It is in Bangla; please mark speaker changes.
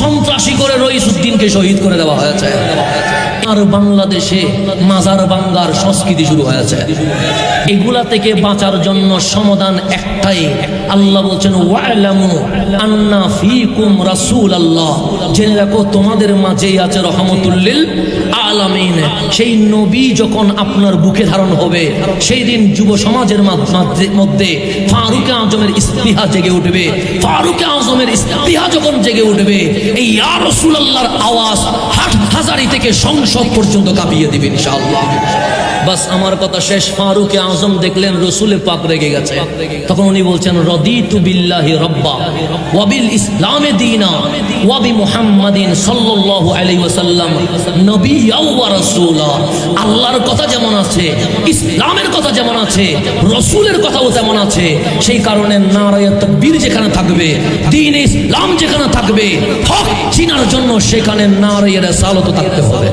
Speaker 1: সন্ত্রাসী করে রইসুদ্দিনকে শহীদ করে দেওয়া হয়েছে। আর বাংলাদেশে মাজার ভাঙ্গার সংস্কৃতি শুরু হয়েছে। এগুলা থেকে বাঁচার জন্য সমাধান একটাই, আল্লাহ বলছেন ওয়ালামু আন্না ফীকুম রাসূলুল্লাহ, জেনে রাখো তোমাদের মাঝেই আছে রহমতুল লিল আলামিন। সেই নবী যখন আপনার বুকে ধারণ হবে, সেই দিন যুব সমাজের মধ্যে ফারুক আজমের ইস্তিহা জেগে উঠবে। ফারুক আজমের ইস্তিহা যখন জেগে উঠবে, এই ইয়া রাসূলুল্লাহর আওয়াজ হাটহাজারী থেকে সংসদ পর্যন্ত কাঁপিয়ে দিবে ইনশাআল্লাহ। বাস আমার কথা শেষ। ফারুক আজম দেখলেন রসুলে পাক রেগে গেছে, তখন উনি বলছেন রদিতু বিল্লাহি রাব্বা ওয়া বিল ইসলামে দীনা ওয়া বি মুহাম্মাদিন সাল্লাল্লাহু আলাইহি ওয়াসাল্লাম নবিয়্যা ওয়া রাসূলা। আল্লাহর কথা যেমন আছে, ইসলামের কথা যেমন আছে, রসুলের কথাও তেমন আছে। সেই কারণে নারায়ে তাকবীর যেখানে থাকবে, দ্বীন ইসলাম যেখানে থাকবে, হক চিনার জন্য সেখানে নারায়ে রিসালাত থাকতে হবে।